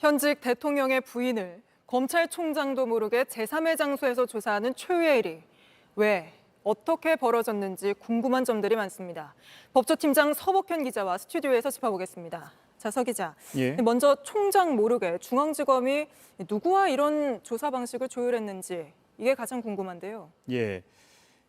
현직 대통령의 부인을 검찰총장도 모르게 제3의 장소에서 조사하는 초유의 일이 왜, 어떻게 벌어졌는지 궁금한 점들이 많습니다. 법조팀장 서복현 기자와 스튜디오에서 짚어보겠습니다. 자, 서 기자. 예. 먼저 총장 모르게 중앙지검이 누구와 이런 조사 방식을 조율했는지 이게 가장 궁금한데요. 예.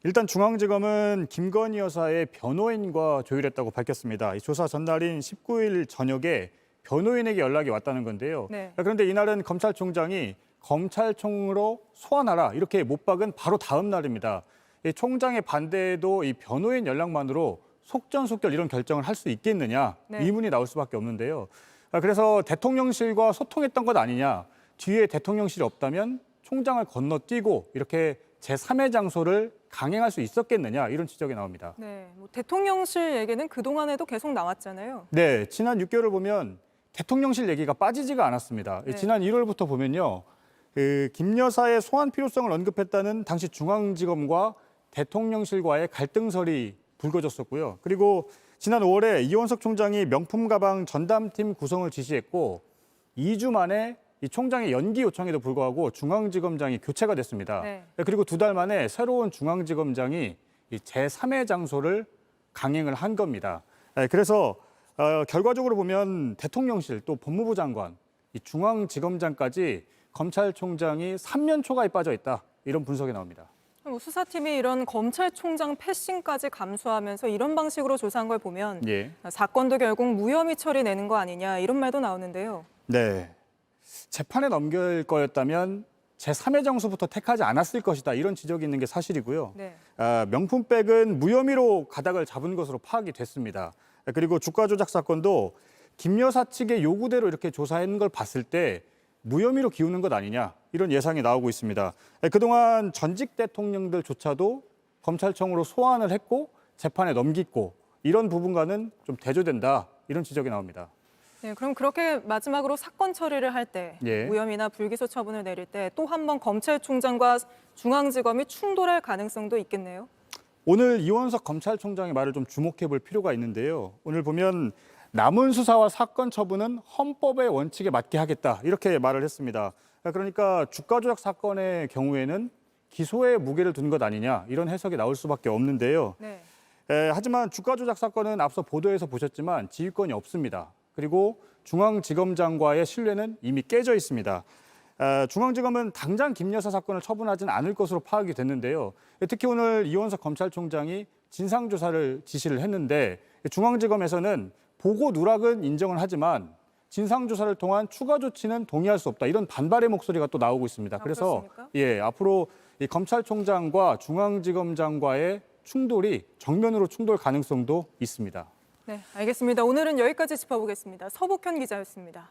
일단 중앙지검은 김건희 여사의 변호인과 조율했다고 밝혔습니다. 이 조사 전날인 19일 저녁에 변호인에게 연락이 왔다는 건데요. 네. 그런데 이날은 검찰총장이 검찰총으로 소환하라 이렇게 못 박은 바로 다음 날입니다. 이 총장의 반대에도 이 변호인 연락만으로 속전속결 이런 결정을 할 수 있겠느냐 네. 의문이 나올 수밖에 없는데요. 그래서 대통령실과 소통했던 것 아니냐, 뒤에 대통령실이 없다면 총장을 건너뛰고 이렇게 제3의 장소를 강행할 수 있었겠느냐 이런 지적이 나옵니다. 네, 대통령실 얘기는 그동안에도 계속 나왔잖아요. 네, 지난 6개월을 보면 대통령실 얘기가 빠지지가 않았습니다. 네. 지난 1월부터 보면요, 김 여사의 소환 필요성을 언급했다는 당시 중앙지검과 대통령실과의 갈등설이 불거졌었고요. 그리고 지난 5월에 이원석 총장이 명품 가방 전담팀 구성을 지시했고 2주 만에 이 총장의 연기 요청에도 불구하고 중앙지검장이 교체가 됐습니다. 네. 그리고 2달 만에 새로운 중앙지검장이 이 제3의 장소를 강행을 한 겁니다. 그래서 결과적으로 보면 대통령실 또 법무부 장관, 이 중앙지검장까지 검찰총장이 3년 초과에 빠져 있다 이런 분석이 나옵니다. 수사팀이 이런 검찰총장 패싱까지 감수하면서 이런 방식으로 조사한 걸 보면 예. 사건도 결국 무혐의 처리 내는 거 아니냐 이런 말도 나오는데요. 네. 재판에 넘길 거였다면 제3의 장소부터 택하지 않았을 것이다 이런 지적이 있는 게 사실이고요. 네. 명품백은 무혐의로 가닥을 잡은 것으로 파악이 됐습니다. 그리고 주가 조작 사건도 김 여사 측의 요구대로 이렇게 조사한 걸 봤을 때 무혐의로 기우는 것 아니냐 이런 예상이 나오고 있습니다. 그동안 전직 대통령들조차도 검찰청으로 소환을 했고 재판에 넘기고 이런 부분과는 좀 대조된다 이런 지적이 나옵니다. 네, 그럼 그렇게 마지막으로 사건 처리를 할 때 예. 무혐의나 불기소 처분을 내릴 때 또 한 번 검찰총장과 중앙지검이 충돌할 가능성도 있겠네요. 오늘 이원석 검찰총장의 말을 좀 주목해 볼 필요가 있는데요. 오늘 보면 남은 수사와 사건 처분은 헌법의 원칙에 맞게 하겠다 이렇게 말을 했습니다. 그러니까 주가 조작 사건의 경우에는 기소에 무게를 둔 것 아니냐 이런 해석이 나올 수밖에 없는데요. 네. 하지만 주가 조작 사건은 앞서 보도에서 보셨지만 지휘권이 없습니다. 그리고 중앙지검장과의 신뢰는 이미 깨져 있습니다. 중앙지검은 당장 김 여사 사건을 처분하지는 않을 것으로 파악이 됐는데요. 특히 오늘 이원석 검찰총장이 진상조사를 지시를 했는데 중앙지검에서는 보고 누락은 인정을 하지만 진상조사를 통한 추가 조치는 동의할 수 없다. 이런 반발의 목소리가 또 나오고 있습니다. 그래서 그렇습니까? 앞으로 이 검찰총장과 중앙지검장과의 충돌이 정면으로 충돌 가능성도 있습니다. 네, 알겠습니다. 오늘은 여기까지 짚어보겠습니다. 서복현 기자였습니다.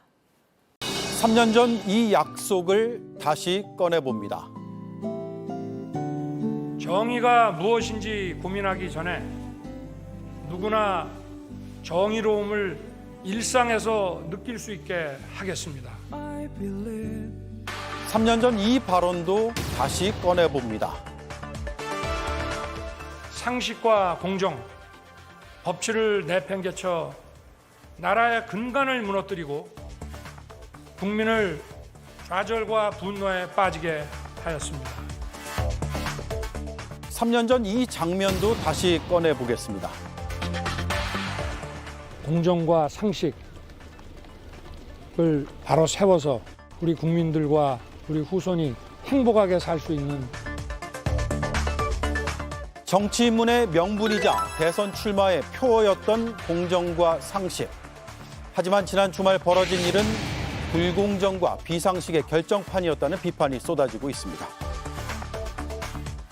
3년 전 이 약속을 다시 꺼내봅니다. 정의가 무엇인지 고민하기 전에 누구나 정의로움을 일상에서 느낄 수 있게 하겠습니다. 3년 전 이 발언도 다시 꺼내봅니다. 상식과 공정, 법치를 내팽개쳐 나라의 근간을 무너뜨리고 국민을 좌절과 분노에 빠지게 하였습니다. 3년 전 이 장면도 다시 꺼내보겠습니다. 공정과 상식을 바로 세워서 우리 국민들과 우리 후손이 행복하게 살 수 있는 정치인문의 명분이자 대선 출마의 표어였던 공정과 상식. 하지만 지난 주말 벌어진 일은 불공정과 비상식의 결정판이었다는 비판이 쏟아지고 있습니다.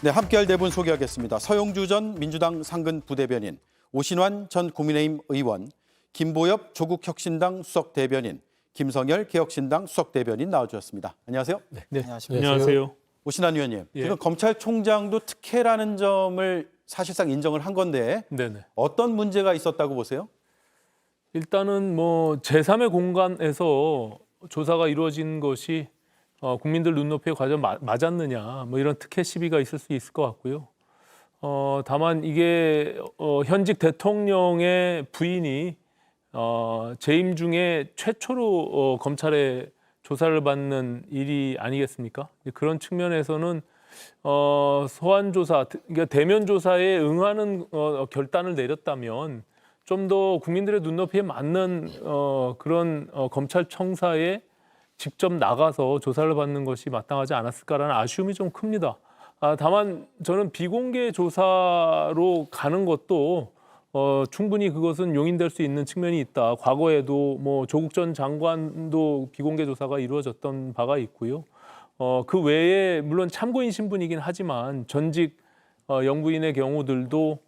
네, 함께할 네 분 소개하겠습니다. 서영주 전 민주당 상근 부대변인, 오신환 전 국민의힘 의원, 김보엽 조국혁신당 수석대변인, 김성열 개혁신당 수석대변인 나와주셨습니다. 안녕하세요. 네. 안녕하세요. 오신환 의원님, 예. 지금 검찰총장도 특혜라는 점을 사실상 인정을 한 건데 네네. 어떤 문제가 있었다고 보세요? 일단은 뭐 제3의 공간에서 조사가 이루어진 것이 국민들 눈높이에 과연 맞았느냐, 뭐 이런 특혜 시비가 있을 수 있을 것 같고요. 다만 이게 현직 대통령의 부인이 재임 중에 최초로 검찰에 조사를 받는 일이 아니겠습니까? 그런 측면에서는 소환 조사, 그러니까 대면 조사에 응하는 결단을 내렸다면 좀 더 국민들의 눈높이에 맞는 그런 검찰청사에 직접 나가서 조사를 받는 것이 마땅하지 않았을까라는 아쉬움이 좀 큽니다. 다만 저는 비공개 조사로 가는 것도 충분히 그것은 용인될 수 있는 측면이 있다. 과거에도 뭐 조국 전 장관도 비공개 조사가 이루어졌던 바가 있고요. 그 외에 물론 참고인 신분이긴 하지만 전직 영부인의 경우들도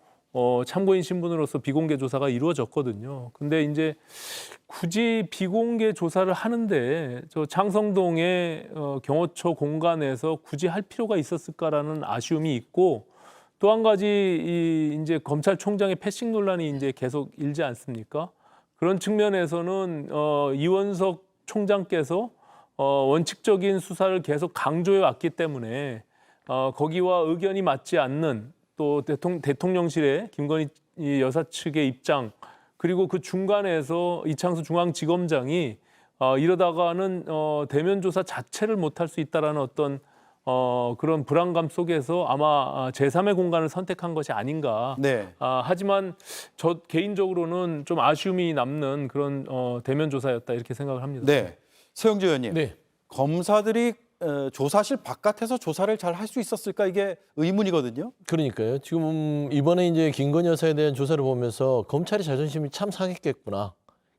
참고인 신분으로서 비공개 조사가 이루어졌거든요. 근데 이제 굳이 비공개 조사를 하는데 저 창성동의 경호처 공간에서 굳이 할 필요가 있었을까라는 아쉬움이 있고, 또 한 가지 이제 검찰총장의 패싱 논란이 이제 계속 일지 않습니까? 그런 측면에서는 이원석 총장께서 원칙적인 수사를 계속 강조해 왔기 때문에 거기와 의견이 맞지 않는 또 대통령실의 김건희 여사 측의 입장, 그리고 그 중간에서 이창수 중앙지검장이 이러다가는 대면 조사 자체를 못할 수 있다라는 어떤 그런 불안감 속에서 아마 제3의 공간을 선택한 것이 아닌가. 네. 하지만 저 개인적으로는 좀 아쉬움이 남는 그런 대면 조사였다 이렇게 생각을 합니다. 네. 서영주 의원님. 네. 검사들이 조사실 바깥에서 조사를 잘 할 수 있었을까, 이게 의문이거든요. 그러니까요. 지금 이번에 이제 김건희 여사에 대한 조사를 보면서 검찰의 자존심이 참 상했겠구나.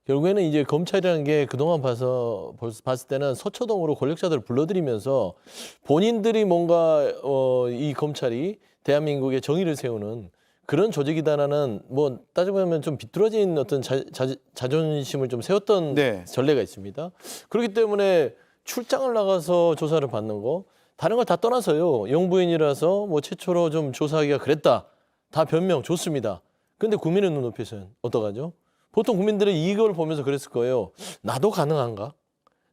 결국에는 이제 검찰이라는 게 그동안 봤을 때는 서초동으로 권력자들을 불러들이면서 본인들이 뭔가 이 검찰이 대한민국의 정의를 세우는 그런 조직이다라는, 뭐 따져보면 좀 비뚤어진 어떤 자존심을 좀 세웠던 네. 전례가 있습니다. 그렇기 때문에 출장을 나가서 조사를 받는 거, 다른 걸 다 떠나서요. 영부인이라서 뭐 최초로 좀 조사하기가 그랬다. 다 변명 좋습니다. 근데 국민의 눈높이에서는 어떡하죠? 보통 국민들은 이걸 보면서 그랬을 거예요. 나도 가능한가?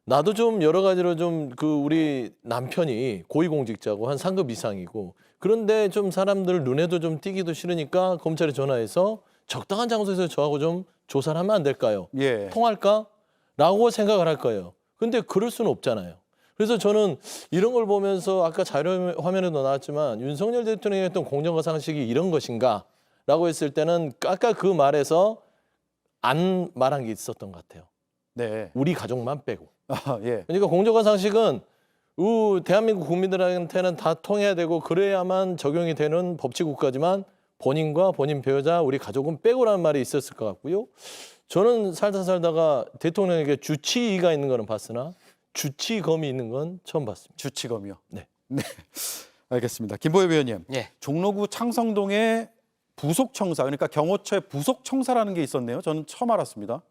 나도 좀 여러 가지로 좀 우리 남편이 고위공직자고 한 상급 이상이고, 그런데 좀 사람들 눈에도 좀 띄기도 싫으니까 검찰에 전화해서 적당한 장소에서 저하고 좀 조사를 하면 안 될까요? 예. 통할까? 라고 생각을 할 거예요. 근데 그럴 수는 없잖아요. 그래서 저는 이런 걸 보면서 아까 자료 화면에도 나왔지만 윤석열 대통령이 했던 공정과 상식이 이런 것인가? 라고 했을 때는 아까 그 말에서 안 말한 게 있었던 것 같아요. 네. 우리 가족만 빼고. 예. 그러니까 공정과 상식은 대한민국 국민들한테는 다 통해야 되고 그래야만 적용이 되는 법치국가지만 본인과 본인 배우자, 우리 가족은 빼고라는 말이 있었을 것 같고요. 저는 살다가 대통령에게 주치의가 있는 거는 봤으나 주치검이 있는 건 처음 봤습니다. 주치검이요. 네. 네. 알겠습니다. 김보엽 의원님. 예. 종로구 창성동에 부속청사, 그러니까 경호처의 부속청사라는 게 있었네요. 저는 처음 알았습니다.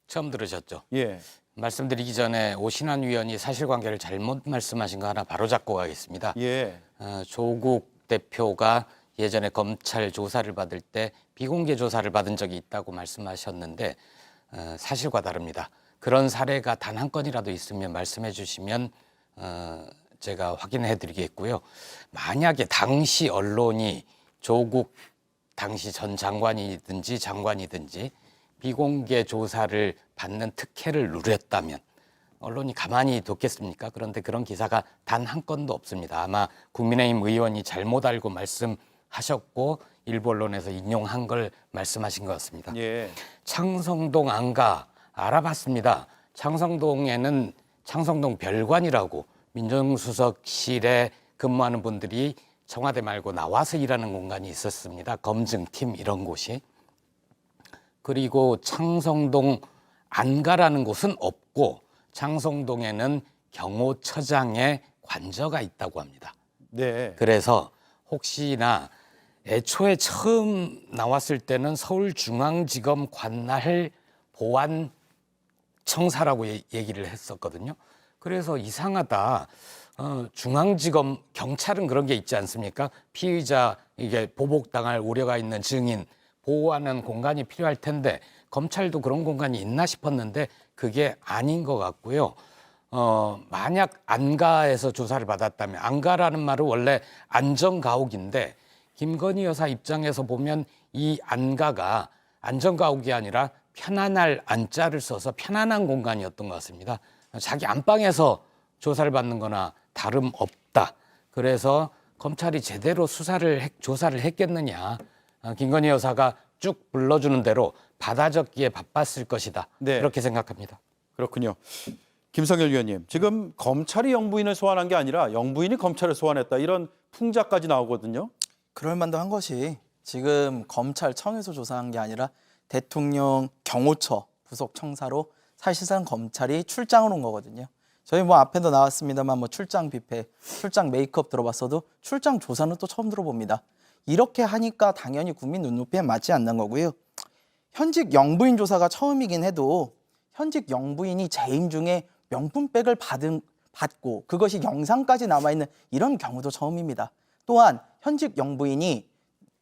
처음 들으셨죠? 예. 말씀드리기 전에 오신환 위원이 사실관계를 잘못 말씀하신 거 하나 바로잡고 가겠습니다. 예. 조국 대표가 예전에 검찰 조사를 받을 때 비공개 조사를 받은 적이 있다고 말씀하셨는데 사실과 다릅니다. 그런 사례가 단 한 건이라도 있으면 말씀해 주시면 제가 확인해 드리겠고요. 만약에 당시 언론이 조국 당시 전 장관이든지 비공개 조사를 받는 특혜를 누렸다면 언론이 가만히 뒀겠습니까? 그런데 그런 기사가 단 한 건도 없습니다. 아마 국민의힘 의원이 잘못 알고 말씀하셨고 일부 언론에서 인용한 걸 말씀하신 것 같습니다. 예. 창성동 안가 알아봤습니다. 창성동에는 창성동 별관이라고 민정수석실에 근무하는 분들이 청와대 말고 나와서 일하는 공간이 있었습니다. 검증팀 이런 곳이. 그리고 창성동 안가라는 곳은 없고 창성동에는 경호처장의 관저가 있다고 합니다. 네. 그래서 혹시나 애초에 처음 나왔을 때는 서울중앙지검 관할 보안청사라고 얘기를 했었거든요. 그래서 이상하다. 중앙지검 경찰은 그런 게 있지 않습니까? 피의자 이게 보복당할 우려가 있는 증인 보호하는 공간이 필요할 텐데 검찰도 그런 공간이 있나 싶었는데 그게 아닌 것 같고요. 만약 안가에서 조사를 받았다면, 안가라는 말은 원래 안전가옥인데 김건희 여사 입장에서 보면 이 안가가 안전가옥이 아니라 편안할 안자를 써서 편안한 공간이었던 것 같습니다. 자기 안방에서 조사를 받는 거나 다름없다. 그래서 검찰이 제대로 조사를 했겠느냐. 김건희 여사가 쭉 불러주는 대로 받아 적기에 바빴을 것이다. 네. 그렇게 생각합니다. 그렇군요. 김성열 위원님, 지금 검찰이 영부인을 소환한 게 아니라 영부인이 검찰을 소환했다 이런 풍자까지 나오거든요. 그럴 만도 한 것이 지금 검찰청에서 조사한 게 아니라 대통령 경호처 부속 청사로 사실상 검찰이 출장을 온 거거든요. 저희 뭐 앞에도 나왔습니다만 뭐 출장 뷔페, 출장 메이크업 들어봤어도 출장 조사는 또 처음 들어봅니다. 이렇게 하니까 당연히 국민 눈높이에 맞지 않는 거고요. 현직 영부인 조사가 처음이긴 해도 현직 영부인이 재임 중에 명품백을 받고 그것이 영상까지 남아있는 이런 경우도 처음입니다. 또한 현직 영부인이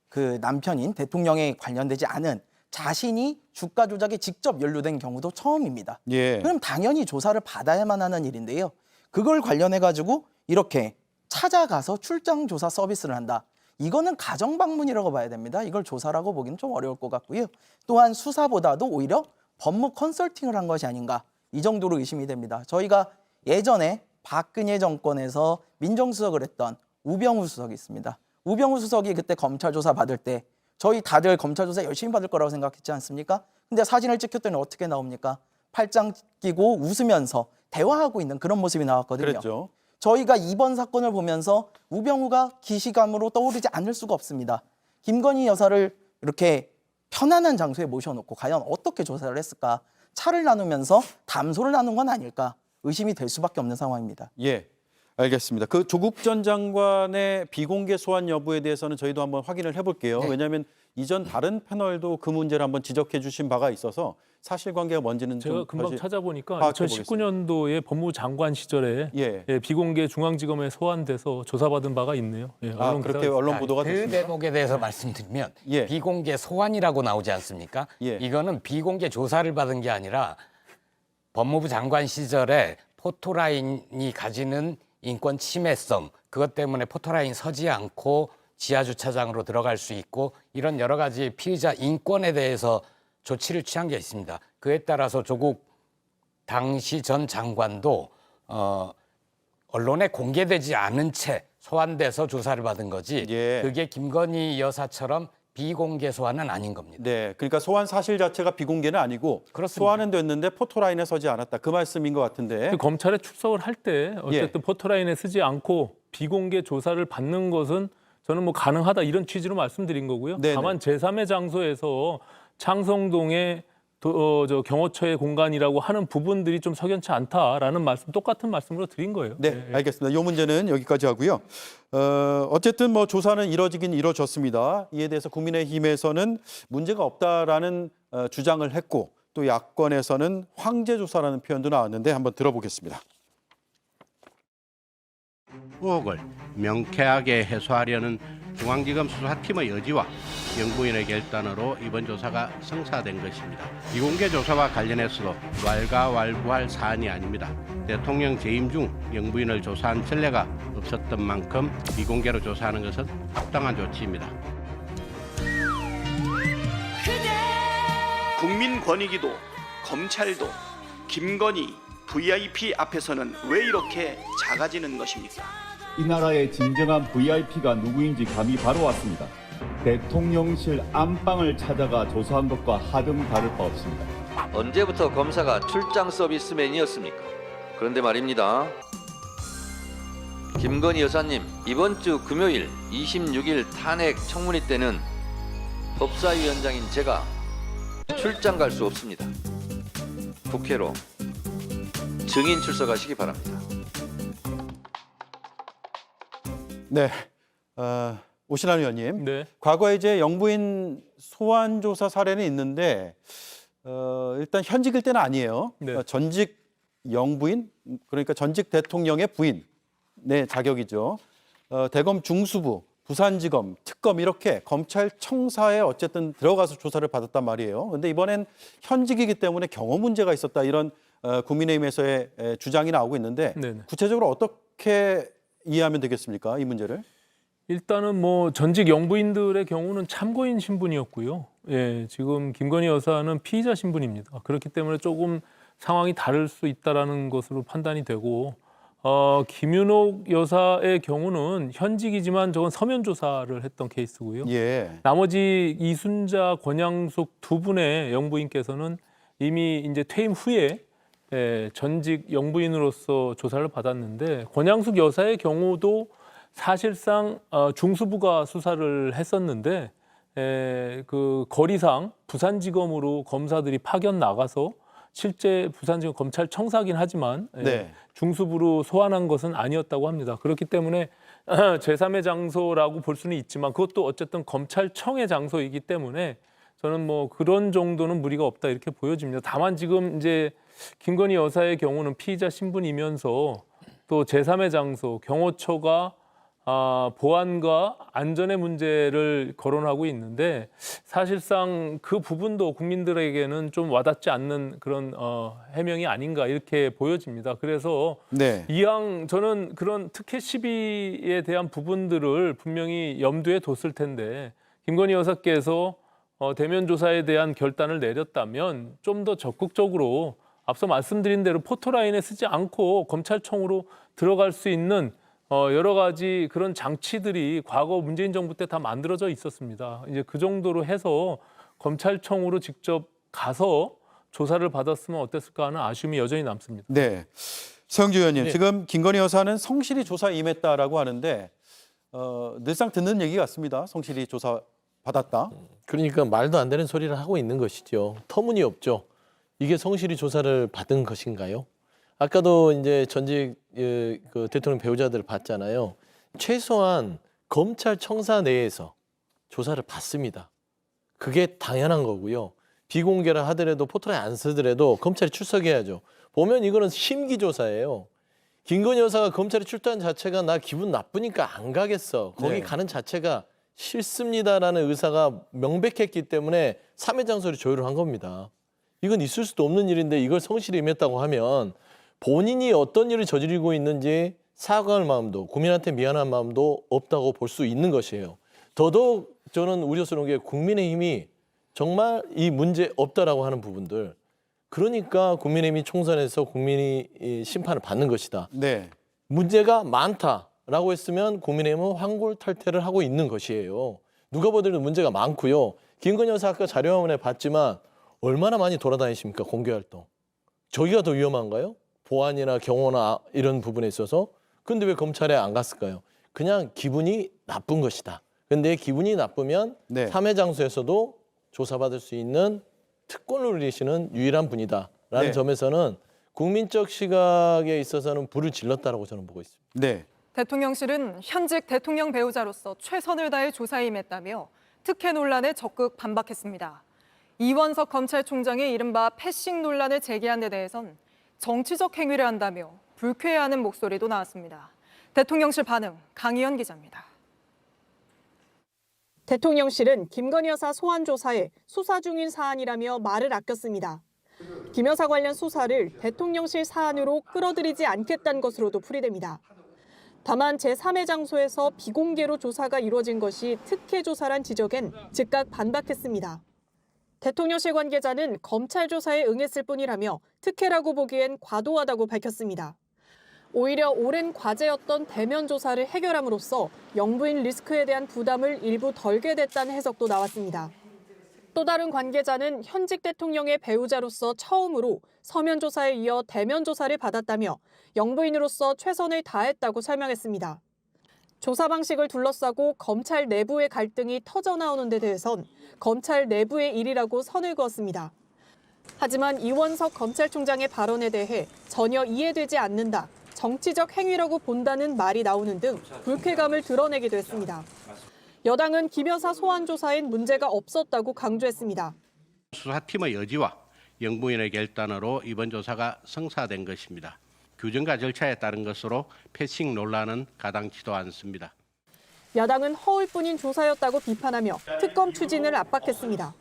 그 남편인 대통령에 관련되지 않은 자신이 주가 조작에 직접 연루된 경우도 처음입니다. 예. 그럼 당연히 조사를 받아야만 하는 일인데요. 그걸 관련해 가지고 이렇게 찾아가서 출장 조사 서비스를 한다. 이거는 가정 방문이라고 봐야 됩니다. 이걸 조사라고 보기는 좀 어려울 것 같고요. 또한 수사보다도 오히려 법무 컨설팅을 한 것이 아닌가 이 정도로 의심이 됩니다. 저희가 예전에 박근혜 정권에서 민정수석을 했던 우병우 수석이 있습니다. 우병우 수석이 그때 검찰 조사 받을 때 저희 다들 검찰 조사 열심히 받을 거라고 생각했지 않습니까? 근데 사진을 찍혔더니 어떻게 나옵니까? 팔짱 끼고 웃으면서 대화하고 있는 그런 모습이 나왔거든요. 그랬죠. 저희가 이번 사건을 보면서 우병우가 기시감으로 떠오르지 않을 수가 없습니다. 김건희 여사를 이렇게 편안한 장소에 모셔놓고 과연 어떻게 조사를 했을까? 차를 나누면서 담소를 나눈 건 아닐까? 의심이 될 수밖에 없는 상황입니다. 예, 알겠습니다. 그 조국 전 장관의 비공개 소환 여부에 대해서는 저희도 한번 확인을 해볼게요. 네. 왜냐하면 이전 다른 패널도 그 문제를 한번 지적해 주신 바가 있어서 사실관계가 뭔지는 제가 좀 금방 다시 찾아보니까 파악해 2019년도에 법무부 장관 시절에 예. 비공개 중앙지검에 소환돼서 조사받은 바가 있네요. 예, 아, 언론 그렇게 기사가 언론 보도가 그 됐습니다. 대목에 대해서 말씀드리면 예. 비공개 소환이라고 나오지 않습니까? 예. 이거는 비공개 조사를 받은 게 아니라 법무부 장관 시절에 포토라인이 가지는 인권 침해성 그것 때문에 포토라인 서지 않고 지하 주차장으로 들어갈 수 있고 이런 여러 가지 피의자 인권에 대해서 조치를 취한 게 있습니다. 그에 따라서 조국 당시 전 장관도 언론에 공개되지 않은 채 소환돼서 조사를 받은 거지 예. 그게 김건희 여사처럼 비공개 소환은 아닌 겁니다. 네, 그러니까 소환 사실 자체가 비공개는 아니고 그렇습니다. 소환은 됐는데 포토라인에 서지 않았다. 그 말씀인 것 같은데. 그 검찰에 출석을 할 때 어쨌든 예. 포토라인에 쓰지 않고 비공개 조사를 받는 것은 저는 뭐 가능하다 이런 취지로 말씀드린 거고요. 네네. 다만 제3의 장소에서 창성동의 경호처의 공간이라고 하는 부분들이 좀 석연치 않다라는 말씀, 똑같은 말씀으로 드린 거예요. 네, 알겠습니다. 이 문제는 여기까지 하고요. 어쨌든 뭐 조사는 이뤄지긴 이뤄졌습니다. 이에 대해서 국민의힘에서는 문제가 없다라는 주장을 했고 또 야권에서는 황제 조사라는 표현도 나왔는데 한번 들어보겠습니다. 의혹을 명쾌하게 해소하려는 중앙지검 수사팀의 의지와 영부인의 결단으로 이번 조사가 성사된 것입니다. 비공개 조사와 관련해서도 왈가왈부할 사안이 아닙니다. 대통령 재임 중 영부인을 조사한 전례가 없었던 만큼 비공개로 조사하는 것은 합당한 조치입니다. 국민권익위도 검찰도 김건희 VIP 앞에서는 왜 이렇게 작아지는 것입니까? 이 나라의 진정한 VIP가 누구인지 감이 바로 왔습니다. 대통령실 안방을 찾아가 조사한 것과 하등 다를 바 없습니다. 언제부터 검사가 출장 서비스맨이었습니까? 그런데 말입니다. 김건희 여사님, 이번 주 금요일 26일 탄핵 청문회 때는 법사위원장인 제가 출장 갈 수 없습니다. 국회로 증인 출석하시기 바랍니다. 네, 오신환 의원님. 네. 과거에 이제 영부인 소환 조사 사례는 있는데 일단 현직일 때는 아니에요. 네. 전직 영부인, 그러니까 전직 대통령의 부인의 자격이죠. 대검 중수부, 부산지검, 특검 이렇게 검찰청사에 어쨌든 들어가서 조사를 받았단 말이에요. 그런데 이번엔 현직이기 때문에 경호 문제가 있었다 이런 국민의힘에서의 주장이 나오고 있는데 네네. 구체적으로 어떻게 이해하면 되겠습니까? 이 문제를? 일단은 뭐 전직 영부인들의 경우는 참고인 신분이었고요. 예, 지금 김건희 여사는 피의자 신분입니다. 그렇기 때문에 조금 상황이 다를 수 있다라는 것으로 판단이 되고 김윤옥 여사의 경우는 현직이지만 저건 서면 조사를 했던 케이스고요. 예. 나머지 이순자, 권양숙 두 분의 영부인께서는 이미 이제 퇴임 후에 전직 영부인으로서 조사를 받았는데 권양숙 여사의 경우도 사실상 중수부가 수사를 했었는데 그 거리상 부산지검으로 검사들이 파견 나가서 실제 부산지검 검찰청사긴 하지만 네. 중수부로 소환한 것은 아니었다고 합니다. 그렇기 때문에 제3의 장소라고 볼 수는 있지만 그것도 어쨌든 검찰청의 장소이기 때문에 저는 뭐 그런 정도는 무리가 없다 이렇게 보여집니다. 다만 지금 이제 김건희 여사의 경우는 피의자 신분이면서 또 제3의 장소 경호처가 보안과 안전의 문제를 거론하고 있는데 사실상 그 부분도 국민들에게는 좀 와닿지 않는 그런 해명이 아닌가 이렇게 보여집니다. 그래서 네. 이왕 저는 그런 특혜 시비에 대한 부분들을 분명히 염두에 뒀을 텐데 김건희 여사께서 대면 조사에 대한 결단을 내렸다면 좀 더 적극적으로 앞서 말씀드린 대로 포토라인에 쓰지 않고 검찰청으로 들어갈 수 있는 여러 가지 그런 장치들이 과거 문재인 정부 때 다 만들어져 있었습니다. 이제 그 정도로 해서 검찰청으로 직접 가서 조사를 받았으면 어땠을까 하는 아쉬움이 여전히 남습니다. 네. 서영주 의원님, 네. 지금 김건희 여사는 성실히 조사에 임했다라고 하는데 늘상 듣는 얘기 같습니다. 성실히 조사 받았다. 그러니까 말도 안 되는 소리를 하고 있는 것이죠. 터무니없죠. 이게 성실히 조사를 받은 것인가요? 아까도 이제 전직 그 대통령 배우자들 봤잖아요. 최소한 검찰청사 내에서 조사를 받습니다. 그게 당연한 거고요. 비공개라 하더라도 포털에 안 쓰더라도 검찰이 출석해야죠. 보면 이거는 심기조사예요. 김건희 여사가 검찰에 출두한 자체가 나 기분 나쁘니까 안 가겠어. 거기 네. 가는 자체가 싫습니다라는 의사가 명백했기 때문에 3회 장소를 조율을 한 겁니다. 이건 있을 수도 없는 일인데 이걸 성실히 임했다고 하면 본인이 어떤 일을 저지르고 있는지 사과할 마음도 국민한테 미안한 마음도 없다고 볼 수 있는 것이에요. 더더욱 저는 우려스러운 게 국민의힘이 정말 이 문제 없다라고 하는 부분들 그러니까 국민의힘이 총선에서 국민이 심판을 받는 것이다. 네. 문제가 많다라고 했으면 국민의힘은 환골탈태를 하고 있는 것이에요. 누가 보더라도 문제가 많고요. 김건희 여사 아까 자료화면에 봤지만 얼마나 많이 돌아다니십니까? 공개활동. 저기가 더 위험한가요? 보안이나 경호나 이런 부분에 있어서. 근데 왜 검찰에 안 갔을까요? 그냥 기분이 나쁜 것이다. 근데 기분이 나쁘면 네. 3회 장소에서도 조사받을 수 있는 특권을 누리시는 유일한 분이다라는 네. 점에서는 국민적 시각에 있어서는 불을 질렀다라고 저는 보고 있습니다. 네. 대통령실은 현직 대통령 배우자로서 최선을 다해 조사에 임했다며 특혜 논란에 적극 반박했습니다. 이원석 검찰총장이 이른바 패싱 논란을 제기한 데 대해선 정치적 행위를 한다며 불쾌해하는 목소리도 나왔습니다. 대통령실 반응 강희연 기자입니다. 대통령실은 김건희 여사 소환 조사에 수사 중인 사안이라며 말을 아꼈습니다. 김 여사 관련 수사를 대통령실 사안으로 끌어들이지 않겠다는 것으로도 풀이됩니다. 다만 제3의 장소에서 비공개로 조사가 이루어진 것이 특혜 조사란 지적엔 즉각 반박했습니다. 대통령실 관계자는 검찰 조사에 응했을 뿐이라며 특혜라고 보기엔 과도하다고 밝혔습니다. 오히려 오랜 과제였던 대면 조사를 해결함으로써 영부인 리스크에 대한 부담을 일부 덜게 됐다는 해석도 나왔습니다. 또 다른 관계자는 현직 대통령의 배우자로서 처음으로 서면 조사에 이어 대면 조사를 받았다며 영부인으로서 최선을 다했다고 설명했습니다. 조사 방식을 둘러싸고 검찰 내부의 갈등이 터져나오는 데 대해선 검찰 내부의 일이라고 선을 그었습니다. 하지만 이원석 검찰총장의 발언에 대해 전혀 이해되지 않는다, 정치적 행위라고 본다는 말이 나오는 등 불쾌감을 드러내기도 했습니다. 여당은 김 여사 소환 조사엔 문제가 없었다고 강조했습니다. 수사팀의 여지와 영부인의 결단으로 이번 조사가 성사된 것입니다. 규정과 절차에 따른 것으로 패싱 논란은 가당치도 않습니다. 야당은 허울뿐인 조사였다고 비판하며 특검 추진을 압박했습니다.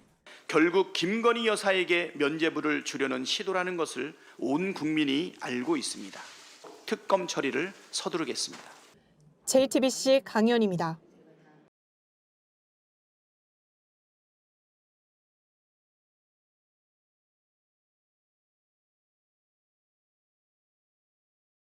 결국 김건희 여사에게 면죄부를 주려는 시도라는 것을 온 국민이 알고 있습니다. 특검 처리를 서두르겠습니다. JTBC 강연입니다.